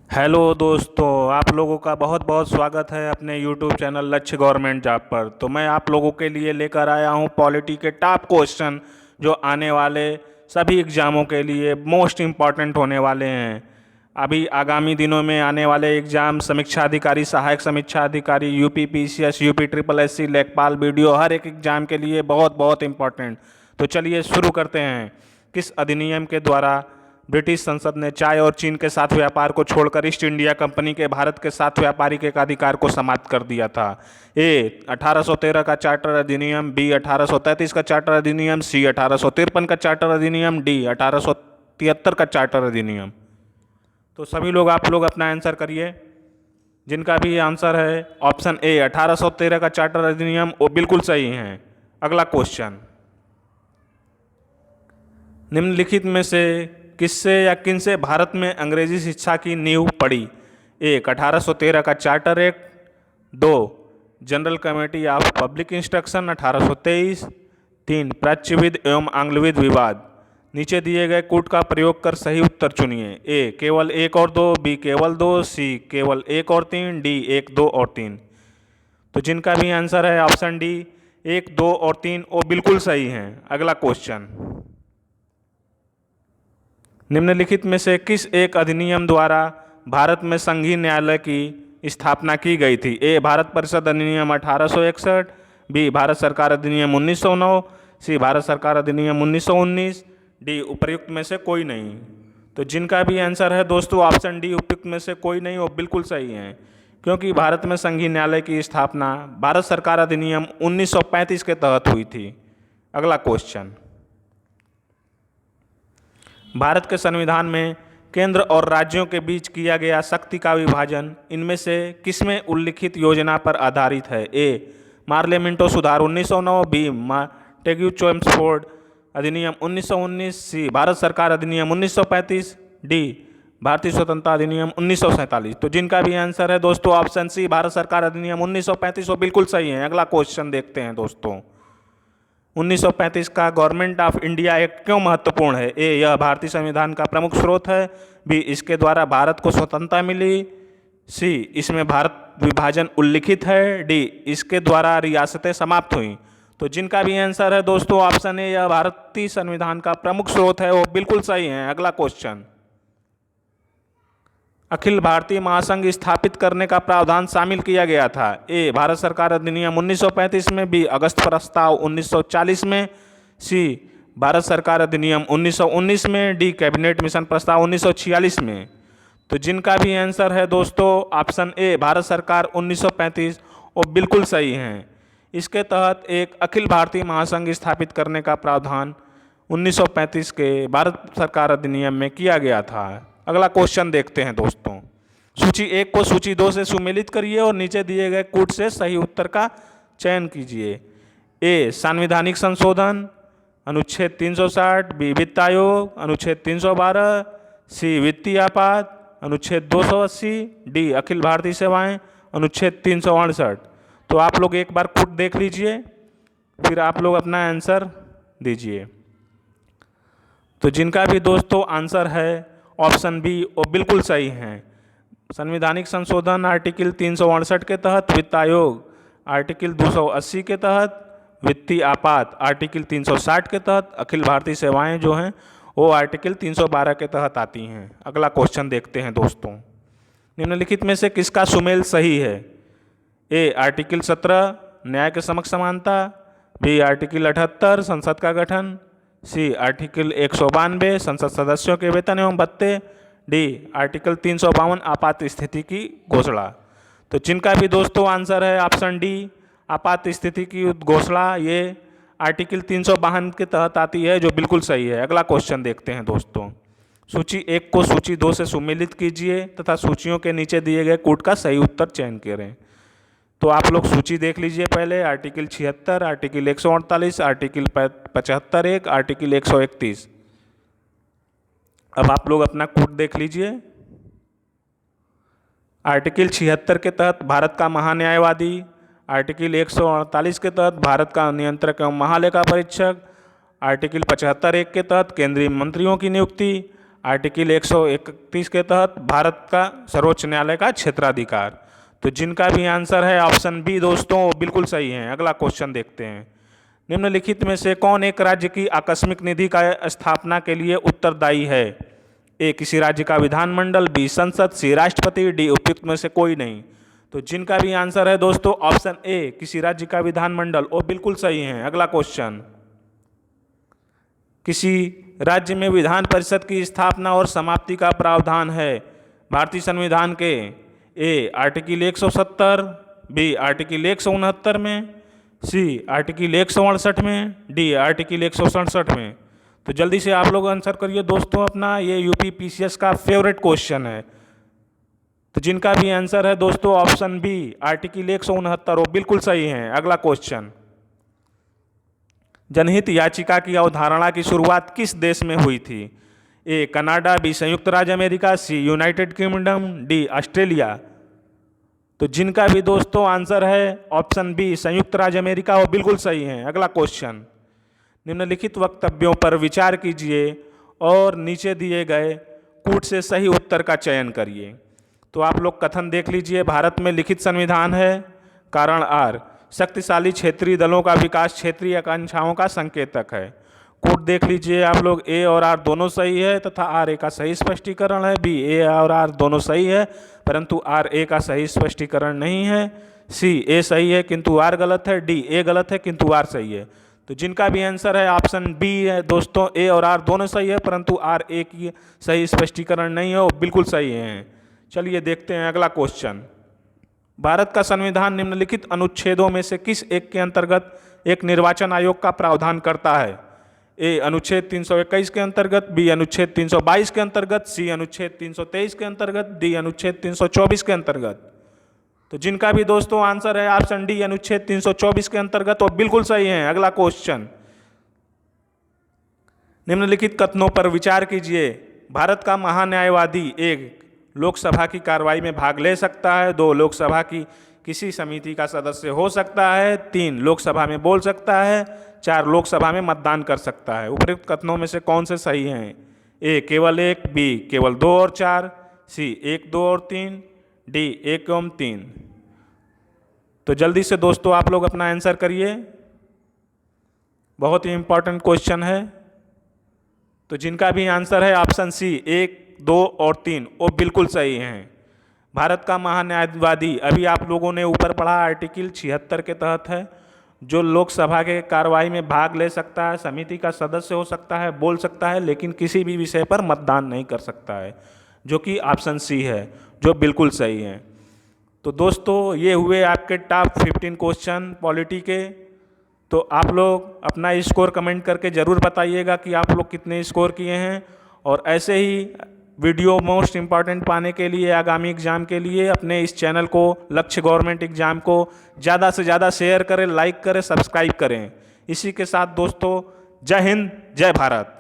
Hello दोस्तों, आप लोगों का बहुत बहुत स्वागत है अपने यूट्यूब चैनल लक्ष्य गवर्नमेंट जॉब पर। तो मैं आप लोगों के लिए लेकर आया हूं पॉलिटी के टॉप क्वेश्चन जो आने वाले सभी एग्ज़ामों के लिए मोस्ट इम्पॉर्टेंट होने वाले हैं। अभी आगामी दिनों में आने वाले एग्ज़ाम समीक्षा अधिकारी, सहायक समीक्षा अधिकारी, UP PCS, UP triple SC, लेखपाल, बीडीओ, हर एक एग्ज़ाम के लिए बहुत बहुत इम्पॉर्टेंट। तो चलिए शुरू करते हैं। किस अधिनियम के द्वारा ब्रिटिश संसद ने चाय और चीन के साथ व्यापार को छोड़कर ईस्ट इंडिया कंपनी के भारत के साथ व्यापारिक एकाधिकार को समाप्त कर दिया था? ए 1813 का चार्टर अधिनियम, बी 1833 का चार्टर अधिनियम, सी 1853 का चार्टर अधिनियम, डी 1873 का चार्टर अधिनियम। तो सभी लोग आप लोग अपना आंसर करिए। जिनका भी आंसर है ऑप्शन ए 1813 का चार्टर अधिनियम वो बिल्कुल सही है। अगला क्वेश्चन, निम्नलिखित में से किससे या किनसे भारत में अंग्रेजी शिक्षा की नींव पड़ी? एक 1813 का चार्टर एक्ट, दो general committee of public instruction 1823, तीन प्राच्यविद एवं आंग्लविद विवाद। नीचे दिए गए कूट का प्रयोग कर सही उत्तर चुनिए। ए केवल एक और दो, बी केवल दो, सी केवल एक और तीन, डी एक, दो और तीन। तो जिनका भी आंसर है ऑप्शन डी एक, दो और तीन वो बिल्कुल सही हैं। अगला क्वेश्चन, निम्नलिखित में से किस एक अधिनियम द्वारा भारत में संघीय न्यायालय की स्थापना की गई थी? ए भारत परिषद अधिनियम 1861, बी भारत सरकार अधिनियम 1909, सी भारत सरकार अधिनियम 1919, डी उपर्युक्त में से कोई नहीं। तो जिनका भी आंसर है दोस्तों ऑप्शन डी उपयुक्त में से कोई नहीं वो बिल्कुल सही है, क्योंकि भारत में संघीय न्यायालय की स्थापना भारत सरकार अधिनियम 1935 के तहत हुई थी। अगला क्वेश्चन, भारत के संविधान में केंद्र और राज्यों के बीच किया गया शक्ति का विभाजन इनमें से किसमें उल्लिखित योजना पर आधारित है? ए मार्लेमिंटो सुधार 1909, बी मार्टेग्यू चेम्सफोर्ड अधिनियम 1919, सी भारत सरकार अधिनियम 1935, डी भारतीय स्वतंत्रता अधिनियम 1947। तो जिनका भी आंसर है दोस्तों ऑप्शन सी भारत सरकार अधिनियम 1935 वो बिल्कुल सही है। अगला क्वेश्चन देखते हैं दोस्तों, 1935 का गवर्नमेंट ऑफ इंडिया एक्ट क्यों महत्वपूर्ण है? ए यह भारतीय संविधान का प्रमुख स्रोत है, बी इसके द्वारा भारत को स्वतंत्रता मिली, सी इसमें भारत विभाजन उल्लिखित है, डी इसके द्वारा रियासतें समाप्त हुई। तो जिनका भी आंसर है दोस्तों ऑप्शन ए यह भारतीय संविधान का प्रमुख स्रोत है वो बिल्कुल सही है। अगला क्वेश्चन, अखिल भारतीय महासंघ स्थापित करने का प्रावधान शामिल किया गया था? ए भारत सरकार अधिनियम 1935 में, बी अगस्त प्रस्ताव 1940 में, सी भारत सरकार अधिनियम 1919 में, डी कैबिनेट मिशन प्रस्ताव 1946 में। तो जिनका भी आंसर है दोस्तों ऑप्शन ए भारत सरकार 1935 वो बिल्कुल सही हैं। इसके तहत एक अखिल भारतीय महासंघ स्थापित करने का प्रावधान 1935 के भारत सरकार अधिनियम में किया गया था। अगला क्वेश्चन देखते हैं दोस्तों, सूची एक को सूची दो से सुमेलित करिए और नीचे दिए गए कूट से सही उत्तर का चयन कीजिए। ए संवैधानिक संशोधन अनुच्छेद 360, बी वित्त आयोग अनुच्छेद 312, सी वित्तीय आपात अनुच्छेद 280, डी अखिल भारतीय सेवाएं अनुच्छेद 368। तो आप लोग एक बार कूट देख लीजिए फिर आप लोग अपना आंसर दीजिए। तो जिनका भी दोस्तों आंसर है ऑप्शन बी वो बिल्कुल सही हैं। संवैधानिक संशोधन आर्टिकल 368 के तहत, वित्त आयोग आर्टिकल 280 के तहत, वित्तीय आपात आर्टिकल 360 के तहत, अखिल भारतीय सेवाएं जो हैं वो आर्टिकल 312 के तहत आती हैं। अगला क्वेश्चन देखते हैं दोस्तों, निम्नलिखित में से किसका सुमेल सही है? ए आर्टिकल 17 न्याय के समक्ष समानता, बी आर्टिकल 78 संसद का गठन, सी आर्टिकल 192 संसद सदस्यों के वेतन एवं भत्ते, डी आर्टिकल 352 आपात स्थिति की घोषणा। तो जिनका भी दोस्तों आंसर है ऑप्शन डी आपात स्थिति की घोषणा ये आर्टिकल 352 के तहत आती है जो बिल्कुल सही है। अगला क्वेश्चन देखते हैं दोस्तों, सूची एक को सूची दो से सुमेलित कीजिए तथा सूचियों के नीचे दिए गए कूट का सही उत्तर चयन करें। तो आप लोग सूची देख लीजिए पहले, आर्टिकल 76, आर्टिकल 148, आर्टिकल 75(1), आर्टिकल 131। अब आप लोग अपना कूट देख लीजिए। आर्टिकल 76 के तहत भारत का महान्यायवादी, आर्टिकल 148 के तहत भारत का नियंत्रक एवं महालेखा परीक्षक, आर्टिकल 75(1) के तहत केंद्रीय मंत्रियों की नियुक्ति, आर्टिकल 131 के तहत भारत का सर्वोच्च न्यायालय का क्षेत्राधिकार। तो जिनका भी आंसर है ऑप्शन बी दोस्तों वो बिल्कुल सही है। अगला क्वेश्चन देखते हैं। निम्नलिखित में से कौन एक राज्य की आकस्मिक निधि का स्थापना के लिए उत्तरदायी है? ए किसी राज्य का विधानमंडल, बी संसद, सी राष्ट्रपति, डी उपयुक्त में से कोई नहीं। तो जिनका भी आंसर है दोस्तों ऑप्शन ए किसी राज्य का विधानमंडल वो बिल्कुल सही है। अगला क्वेश्चन, किसी राज्य में विधान परिषद की स्थापना और समाप्ति का प्रावधान है भारतीय संविधान के? ए आर्टिकल 170, बी आर्टिकल 169 में, सी आर्टिकल 168 में, डी आर्टिकल 167 में। तो जल्दी से आप लोग आंसर करिए दोस्तों अपना, ये यूपी पीसीएस का फेवरेट क्वेश्चन है। तो जिनका भी आंसर है दोस्तों ऑप्शन बी आर्टिकल 169 वो बिल्कुल सही है। अगला क्वेश्चन, जनहित याचिका की अवधारणा की शुरुआत किस देश में हुई थी? ए कनाडा, बी संयुक्त राज्य America, C United kingdom, D Australia. तो जिनका भी दोस्तों आंसर है ऑप्शन बी संयुक्त राज्य अमेरिका वो बिल्कुल सही है। अगला क्वेश्चन, निम्नलिखित वक्तव्यों पर विचार कीजिए और नीचे दिए गए कूट से सही उत्तर का चयन करिए। तो आप लोग कथन देख लीजिए, भारत में लिखित संविधान है, कारण आर शक्तिशाली क्षेत्रीय दलों का विकास क्षेत्रीय आकांक्षाओं का संकेतक है। कोट देख लीजिए आप लोग, ए और आर दोनों सही है तथा आर ए का सही स्पष्टीकरण है। बी ए और आर दोनों सही है परंतु आर ए का सही स्पष्टीकरण नहीं है। सी ए सही है किंतु आर गलत है। डी ए गलत है किंतु आर सही है। तो जिनका भी आंसर है ऑप्शन बी है दोस्तों, ए और आर दोनों सही है परंतु आर ए की सही स्पष्टीकरण नहीं है, वो बिल्कुल सही है। चलिए देखते हैं अगला क्वेश्चन, भारत का संविधान निम्नलिखित अनुच्छेदों में से किस एक के अंतर्गत एक निर्वाचन आयोग का प्रावधान करता है? ए अनुच्छेद 321 के अंतर्गत, बी अनुच्छेद 322 के अंतर्गत, सी अनुच्छेद 323 के अंतर्गत, डी अनुच्छेद 324 के अंतर्गत। तो जिनका भी दोस्तों आंसर है ऑप्शन डी अनुच्छेद 324 के अंतर्गत वो बिल्कुल सही है। अगला क्वेश्चन, निम्नलिखित कथनों पर विचार कीजिए। भारत का महान्यायवादी एक लोकसभा की कार्रवाई में भाग ले सकता है, दो लोकसभा की किसी समिति का सदस्य हो सकता है, तीन लोकसभा में बोल सकता है, चार लोकसभा में मतदान कर सकता है। उपयुक्त कथनों में से कौन से सही हैं? ए केवल एक, बी केवल 2 और 4, सी 1, 2 और 3, डी 1 एवं 3। तो जल्दी से दोस्तों आप लोग अपना आंसर करिए, बहुत ही इंपॉर्टेंट क्वेश्चन है। तो जिनका भी आंसर है ऑप्शन सी 1, 2 और 3 वो बिल्कुल सही हैं। भारत का महान्यायवादी अभी आप लोगों ने ऊपर पढ़ा आर्टिकल 76 के तहत है, जो लोकसभा के कार्रवाई में भाग ले सकता है, समिति का सदस्य हो सकता है, बोल सकता है, लेकिन किसी भी विषय पर मतदान नहीं कर सकता है, जो कि ऑप्शन सी है, जो बिल्कुल सही है। तो दोस्तों ये हुए आपके टॉप 15 क्वेश्चन पॉलिटी के। तो आप लोग अपना स्कोर कमेंट करके ज़रूर बताइएगा कि आप लोग कितने स्कोर किए हैं। और ऐसे ही वीडियो मोस्ट इम्पॉर्टेंट पाने के लिए आगामी एग्ज़ाम के लिए अपने इस चैनल को लक्ष्य गवर्नमेंट एग्ज़ाम को ज़्यादा से ज़्यादा शेयर करें, लाइक करें, सब्सक्राइब करें। इसी के साथ दोस्तों जय हिंद, जय भारत।